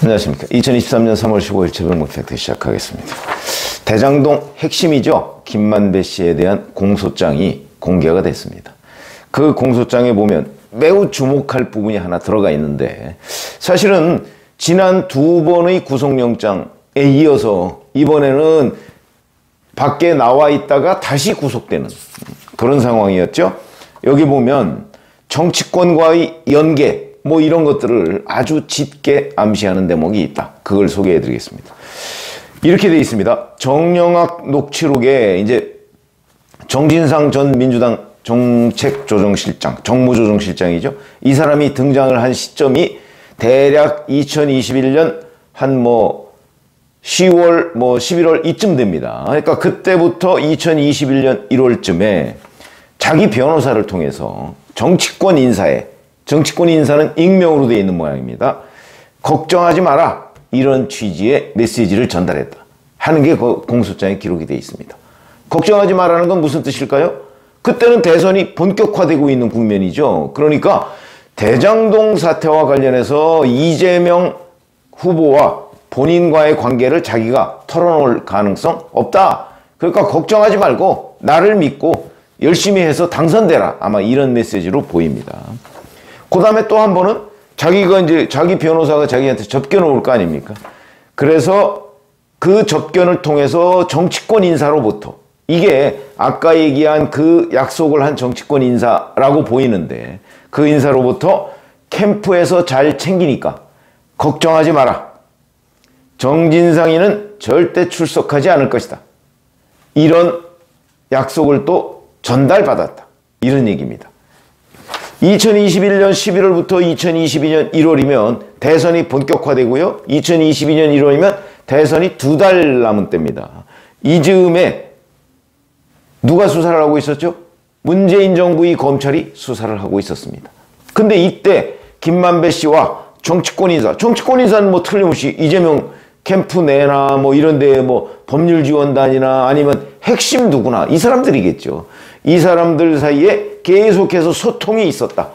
안녕하십니까. 2023년 3월 15일 최병목 팩트 시작하겠습니다. 대장동 핵심이죠. 김만배 씨에 대한 공소장이 공개가 됐습니다. 그 공소장에 보면 매우 주목할 부분이 하나 들어가 있는데, 사실은 지난 두 번의 구속영장에 이어서 이번에는 밖에 나와 있다가 다시 구속되는 그런 상황이었죠. 여기 보면 정치권과의 연계 뭐 이런 것들을 아주 짙게 암시하는 대목이 있다. 그걸 소개해 드리겠습니다. 이렇게 되어 있습니다. 정영학 녹취록에 이제 정진상 전 민주당 정책조정실장, 정무조정실장이죠. 이 사람이 등장을 한 시점이 대략 2021년 한 10월, 11월 이쯤 됩니다. 그러니까 그때부터 2021년 1월쯤에 자기 변호사를 통해서 정치권 인사는 익명으로 되어 있는 모양입니다. 걱정하지 마라. 이런 취지의 메시지를 전달했다 하는 게 그 공소장에 기록이 되어 있습니다. 걱정하지 마라는 건 무슨 뜻일까요? 그때는 대선이 본격화되고 있는 국면이죠. 그러니까 대장동 사태와 관련해서 이재명 후보와 본인과의 관계를 자기가 털어놓을 가능성 없다. 그러니까 걱정하지 말고 나를 믿고 열심히 해서 당선되라. 아마 이런 메시지로 보입니다. 그 다음에 또 한 번은 자기가 이제 자기 변호사가 자기한테 접견을 올 거 아닙니까? 그래서 그 접견을 통해서 정치권 인사로부터, 이게 아까 얘기한 그 약속을 한 정치권 인사라고 보이는데, 그 인사로부터 캠프에서 잘 챙기니까 걱정하지 마라. 정진상이는 절대 출석하지 않을 것이다. 이런 약속을 또 전달받았다. 이런 얘기입니다. 2021년 11월부터 2022년 1월이면 대선이 본격화되고요. 2022년 1월이면 대선이 2달 남은 때입니다. 이 즈음에 누가 수사를 하고 있었죠? 문재인 정부의 검찰이 수사를 하고 있었습니다. 근데 이때 김만배 씨와 정치권 인사는 틀림없이 이재명 캠프 내나 이런 데 법률지원단이나 아니면 핵심 누구나 이 사람들이겠죠. 이 사람들 사이에 계속해서 소통이 있었다.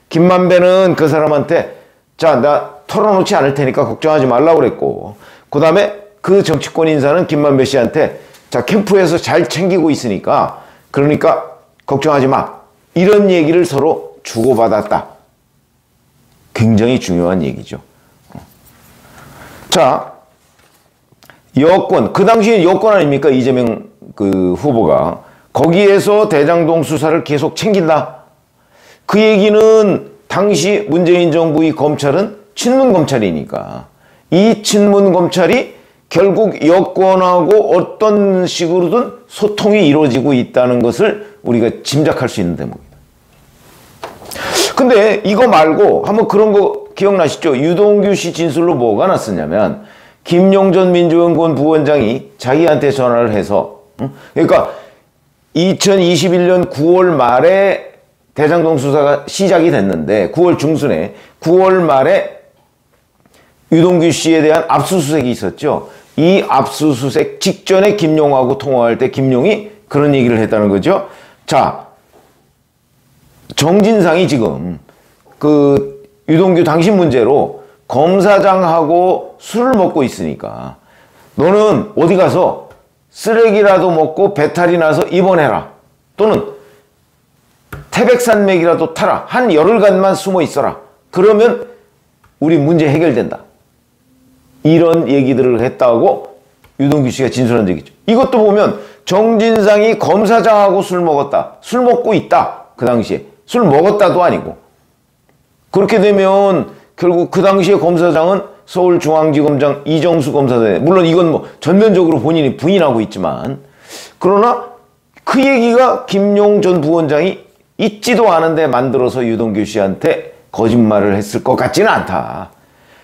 김만배는 그 사람한테 나 털어놓지 않을 테니까 걱정하지 말라고 그랬고, 그 다음에 그 정치권 인사는 김만배 씨한테 캠프에서 잘 챙기고 있으니까 그러니까 걱정하지 마. 이런 얘기를 서로 주고받았다. 굉장히 중요한 얘기죠. 자, 여권, 그 당시에 여권 아닙니까? 이재명 후보가. 거기에서 대장동 수사를 계속 챙긴다. 그 얘기는 당시 문재인 정부의 검찰은 친문검찰이니까 이 친문검찰이 결국 여권하고 어떤 식으로든 소통이 이루어지고 있다는 것을 우리가 짐작할 수 있는 대목입니다. 근데 이거 말고 한번 그런 거 기억나시죠? 유동규 씨 진술로 뭐가 났었냐면, 김용전 민주연구원 부원장이 자기한테 전화를 해서, 그러니까 2021년 9월 말에 대장동 수사가 시작이 됐는데 9월 중순에 9월 말에 유동규 씨에 대한 압수수색이 있었죠. 이 압수수색 직전에 김용하고 통화할 때 김용이 그런 얘기를 했다는 거죠. 자, 정진상이 지금 유동규 당신 문제로 검사장하고 술을 먹고 있으니까 너는 어디 가서 쓰레기라도 먹고 배탈이 나서 입원해라. 또는 태백산맥이라도 타라. 한 열흘간만 숨어 있어라. 그러면 우리 문제 해결된다. 이런 얘기들을 했다고 유동규 씨가 진술한 적이죠. 이것도 보면 정진상이 검사장하고 술 먹었다. 술 먹고 있다. 그 당시에. 술 먹었다도 아니고. 그렇게 되면 결국 그 당시에 검사장은 서울중앙지검장 이정수 검사장. 물론 이건 전면적으로 본인이 부인하고 있지만, 그러나 그 얘기가 김용 전 부원장이 있지도 않은데 만들어서 유동규 씨한테 거짓말을 했을 것 같지는 않다.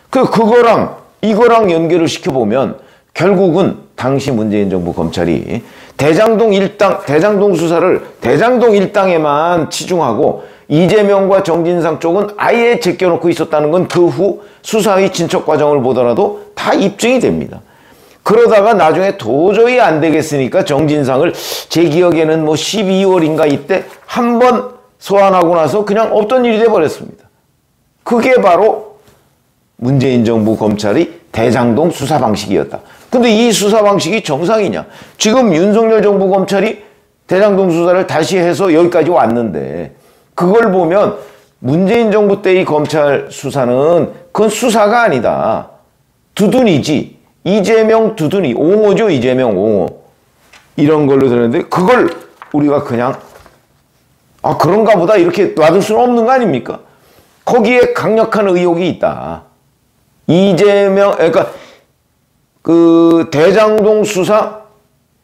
그거랑 이거랑 연결을 시켜보면 결국은 당시 문재인 정부 검찰이 대장동 수사를 대장동 일당에만 치중하고 이재명과 정진상 쪽은 아예 제껴놓고 있었다는 건 그 후 수사의 진척 과정을 보더라도 다 입증이 됩니다. 그러다가 나중에 도저히 안 되겠으니까 정진상을 제 기억에는 12월인가 이때 한 번 소환하고 나서 그냥 없던 일이 돼버렸습니다. 그게 바로 문재인 정부 검찰이 대장동 수사 방식이었다. 근데 이 수사 방식이 정상이냐? 지금 윤석열 정부 검찰이 대장동 수사를 다시 해서 여기까지 왔는데 그걸 보면 문재인 정부 때의 검찰 수사는 그건 수사가 아니다. 두둔이지. 이재명 두둔이. 옹호죠. 이재명 옹호. 이런 걸로 들었는데 그걸 우리가 그냥 그런가 보다 이렇게 놔둘 수는 없는 거 아닙니까? 거기에 강력한 의혹이 있다. 이재명, 그러니까 그 대장동 수사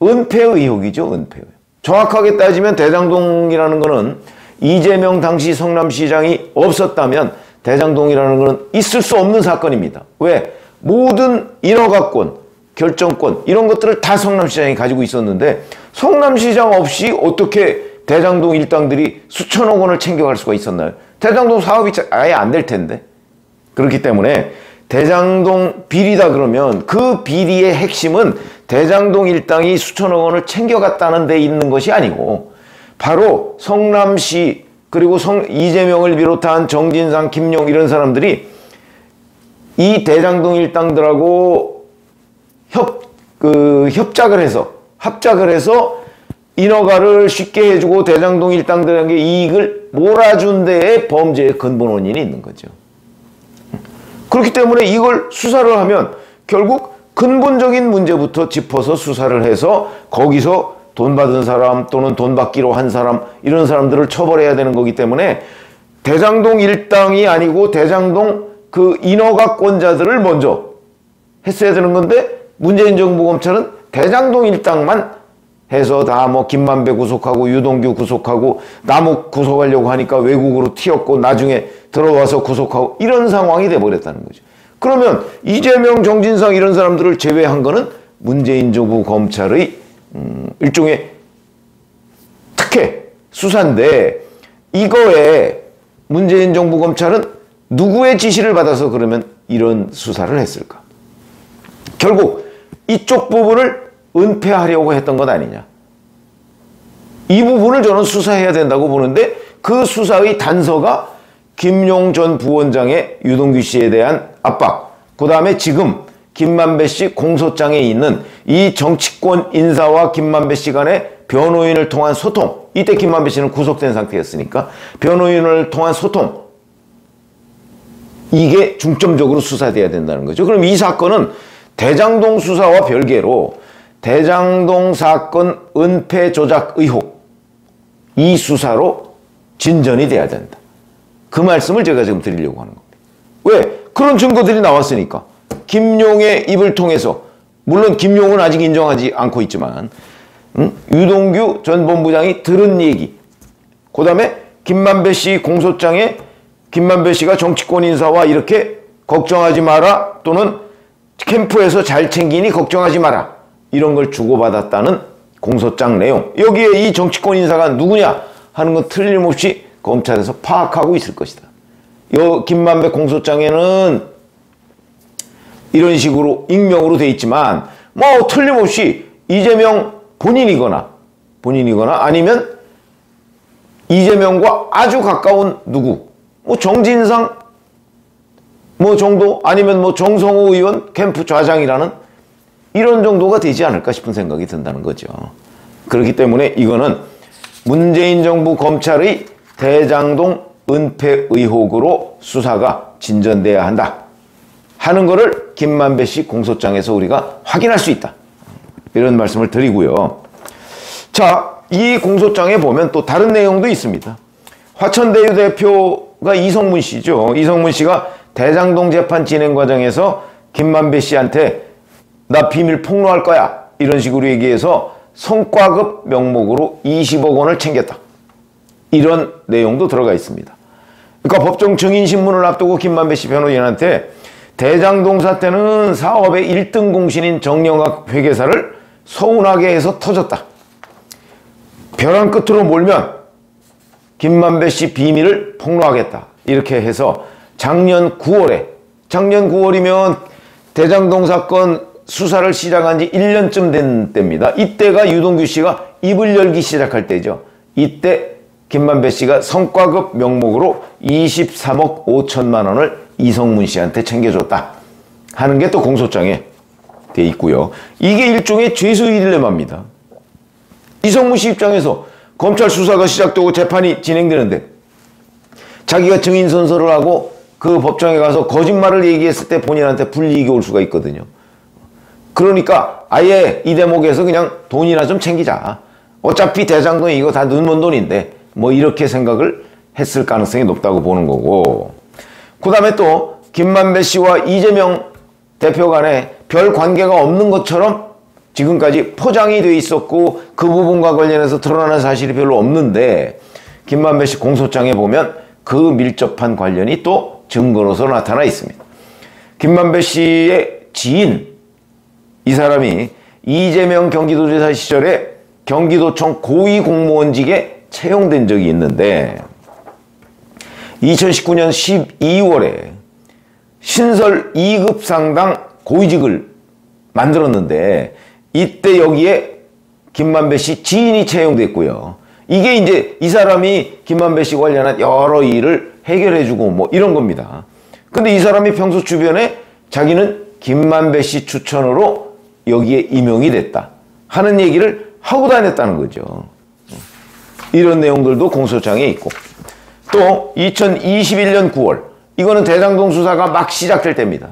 은폐 의혹이죠. 은폐 의혹. 정확하게 따지면 대장동이라는 거는 이재명 당시 성남시장이 없었다면 대장동이라는 거는 있을 수 없는 사건입니다. 왜? 모든 인허가권, 결정권 이런 것들을 다 성남시장이 가지고 있었는데 성남시장 없이 어떻게 대장동 일당들이 수천억 원을 챙겨갈 수가 있었나요? 대장동 사업이 아예 안 될 텐데. 그렇기 때문에 대장동 비리다 그러면 그 비리의 핵심은 대장동 일당이 수천억 원을 챙겨갔다는 데 있는 것이 아니고 바로 성남시 그리고 이재명을 비롯한 정진상, 김용 이런 사람들이 이 대장동 일당들하고 협작을 해서 합작을 해서 인허가를 쉽게 해주고 대장동 일당들에게 이익을 몰아준 데에 범죄의 근본 원인이 있는 거죠. 그렇기 때문에 이걸 수사를 하면 결국 근본적인 문제부터 짚어서 수사를 해서 거기서 돈 받은 사람 또는 돈 받기로 한 사람 이런 사람들을 처벌해야 되는 거기 때문에 대장동 일당이 아니고 대장동 그 인허가권자들을 먼저 했어야 되는 건데 문재인 정부 검찰은 대장동 일당만 해서 다 뭐 김만배 구속하고 유동규 구속하고 남욱 구속하려고 하니까 외국으로 튀었고 나중에 들어와서 구속하고 이런 상황이 돼버렸다는 거죠. 그러면 이재명, 정진상 이런 사람들을 제외한 거는 문재인 정부 검찰의 일종의 특혜 수사인데 이거에 문재인 정부 검찰은 누구의 지시를 받아서 그러면 이런 수사를 했을까? 결국 이쪽 부분을 은폐하려고 했던 것 아니냐. 이 부분을 저는 수사해야 된다고 보는데 그 수사의 단서가 김용 전 부원장의 유동규 씨에 대한 압박, 그 다음에 지금 김만배 씨 공소장에 있는 이 정치권 인사와 김만배 씨 간의 변호인을 통한 소통, 이때 김만배 씨는 구속된 상태였으니까 변호인을 통한 소통, 이게 중점적으로 수사돼야 된다는 거죠. 그럼 이 사건은 대장동 수사와 별개로 대장동 사건 은폐 조작 의혹 이 수사로 진전이 돼야 된다. 그 말씀을 제가 지금 드리려고 하는 겁니다. 왜? 그런 증거들이 나왔으니까. 김용의 입을 통해서 물론 김용은 아직 인정하지 않고 있지만 유동규 전 본부장이 들은 얘기 그 다음에 김만배 씨 공소장에 김만배 씨가 정치권 인사와 이렇게 걱정하지 마라 또는 캠프에서 잘 챙기니 걱정하지 마라 이런 걸 주고받았다는 공소장 내용 여기에 이 정치권 인사가 누구냐 하는 건 틀림없이 검찰에서 파악하고 있을 것이다. 요 김만배 공소장에는 이런 식으로 익명으로 돼 있지만 뭐 틀림없이 이재명 본인이거나 아니면 이재명과 아주 가까운 누구 뭐 정진상 뭐 정도 아니면 뭐 정성호 의원 캠프 좌장이라는 이런 정도가 되지 않을까 싶은 생각이 든다는 거죠. 그렇기 때문에 이거는 문재인 정부 검찰의 대장동 은폐 의혹으로 수사가 진전돼야 한다 하는 거를 김만배 씨 공소장에서 우리가 확인할 수 있다. 이런 말씀을 드리고요. 자, 이 공소장에 보면 또 다른 내용도 있습니다. 화천대유 대표가 이성문 씨죠. 이성문 씨가 대장동 재판 진행 과정에서 김만배 씨한테 나 비밀 폭로할 거야 이런 식으로 얘기해서 성과급 명목으로 20억 원을 챙겼다. 이런 내용도 들어가 있습니다. 그러니까 법정 증인 신문을 앞두고 김만배 씨 변호인한테 대장동 사태는 사업의 1등 공신인 정영학 회계사를 서운하게 해서 터졌다. 벼랑 끝으로 몰면 김만배 씨 비밀을 폭로하겠다. 이렇게 해서 작년 9월이면 대장동 사건 수사를 시작한 지 1년쯤 된 때입니다. 이때가 유동규 씨가 입을 열기 시작할 때죠. 이때 김만배 씨가 성과급 명목으로 23억 5천만 원을 이성문 씨한테 챙겨줬다. 하는 게 또 공소장에 돼 있고요. 이게 일종의 죄수의 딜레마입니다. 이성무 씨 입장에서 검찰 수사가 시작되고 재판이 진행되는데 자기가 증인 선서를 하고 그 법정에 가서 거짓말을 얘기했을 때 본인한테 불이익이 올 수가 있거든요. 그러니까 아예 이 대목에서 그냥 돈이나 좀 챙기자. 어차피 대장동 이거 다 눈먼 돈인데 뭐 이렇게 생각을 했을 가능성이 높다고 보는 거고, 그 다음에 또 김만배 씨와 이재명 대표 간에 별 관계가 없는 것처럼 지금까지 포장이 돼 있었고 그 부분과 관련해서 드러나는 사실이 별로 없는데 김만배 씨 공소장에 보면 그 밀접한 관련이 또 증거로서 나타나 있습니다. 김만배 씨의 지인, 이 사람이 이재명 경기도지사 시절에 경기도청 고위공무원직에 채용된 적이 있는데 2019년 12월에 신설 2급 상당 고위직을 만들었는데 이때 여기에 김만배 씨 지인이 채용됐고요. 이게 이제 이 사람이 김만배 씨 관련한 여러 일을 해결해주고 뭐 이런 겁니다. 근데 이 사람이 평소 주변에 자기는 김만배 씨 추천으로 여기에 임용이 됐다 하는 얘기를 하고 다녔다는 거죠. 이런 내용들도 공소장에 있고, 또 2021년 9월, 이거는 대장동 수사가 막 시작될 때입니다.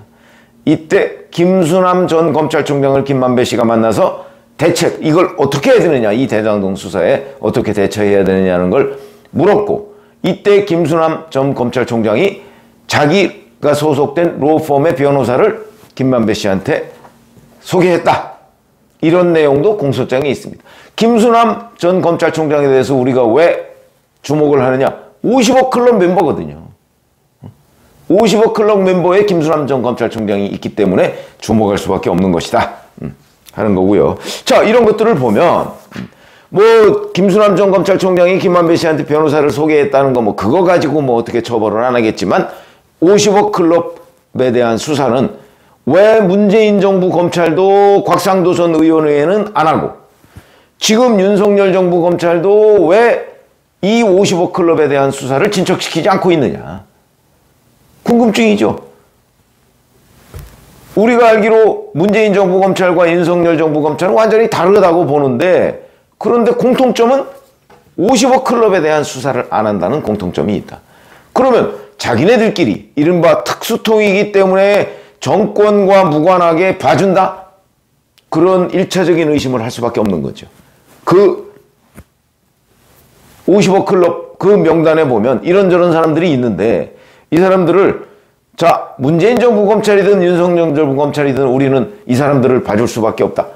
이때 김수남 전 검찰총장을 김만배 씨가 만나서 대책, 이걸 어떻게 해야 되느냐, 이 대장동 수사에 어떻게 대처해야 되느냐는 걸 물었고, 이때 김수남 전 검찰총장이 자기가 소속된 로펌의 변호사를 김만배 씨한테 소개했다. 이런 내용도 공소장에 있습니다. 김수남 전 검찰총장에 대해서 우리가 왜 주목을 하느냐? 50억 클럽 멤버거든요. 50억 클럽 멤버에 김수남 전 검찰총장이 있기 때문에 주목할 수밖에 없는 것이다 하는 거고요. 자, 이런 것들을 보면 뭐 김수남 전 검찰총장이 김만배 씨한테 변호사를 소개했다는 거 뭐 그거 가지고 뭐 어떻게 처벌을 안 하겠지만 50억 클럽에 대한 수사는 왜 문재인 정부 검찰도 곽상도 전 의원 외에는 안 하고 지금 윤석열 정부 검찰도 왜 이 50억 클럽에 대한 수사를 진척시키지 않고 있느냐. 궁금증이죠. 우리가 알기로 문재인 정부 검찰과 윤석열 정부 검찰은 완전히 다르다고 보는데, 그런데 공통점은 50억 클럽에 대한 수사를 안 한다는 공통점이 있다. 그러면 자기네들끼리 이른바 특수통이기 때문에 정권과 무관하게 봐준다? 그런 1차적인 의심을 할 수밖에 없는 거죠. 그 50억 클럽 그 명단에 보면 이런저런 사람들이 있는데 이 사람들을 자, 문재인 정부 검찰이든 윤석열 정부 검찰이든 우리는 이 사람들을 봐줄 수밖에 없다.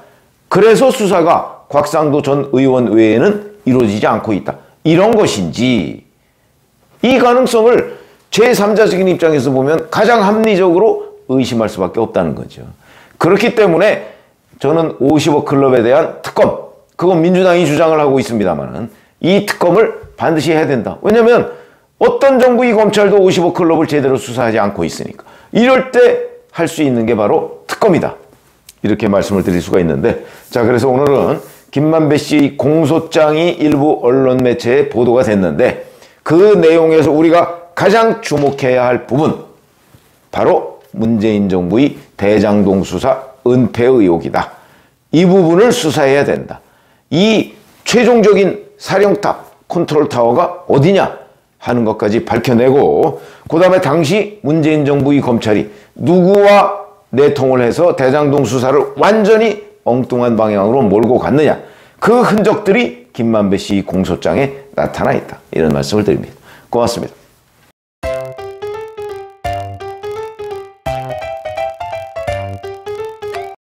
그래서 수사가 곽상도 전 의원 외에는 이루어지지 않고 있다. 이런 것인지, 이 가능성을 제3자적인 입장에서 보면 가장 합리적으로 의심할 수밖에 없다는 거죠. 그렇기 때문에 저는 50억 클럽에 대한 특검, 그건 민주당이 주장을 하고 있습니다만은 이 특검을 반드시 해야 된다. 왜냐하면 어떤 정부의 검찰도 50억 클럽을 제대로 수사하지 않고 있으니까. 이럴 때 할 수 있는 게 바로 특검이다. 이렇게 말씀을 드릴 수가 있는데, 자, 그래서 오늘은 김만배 씨 공소장이 일부 언론 매체에 보도가 됐는데 그 내용에서 우리가 가장 주목해야 할 부분, 바로 문재인 정부의 대장동 수사 은폐 의혹이다. 이 부분을 수사해야 된다. 이 최종적인 사령탑, 컨트롤타워가 어디냐 하는 것까지 밝혀내고, 그 다음에 당시 문재인 정부의 검찰이 누구와 내통을 해서 대장동 수사를 완전히 엉뚱한 방향으로 몰고 갔느냐, 그 흔적들이 김만배 씨 공소장에 나타나 있다. 이런 말씀을 드립니다. 고맙습니다.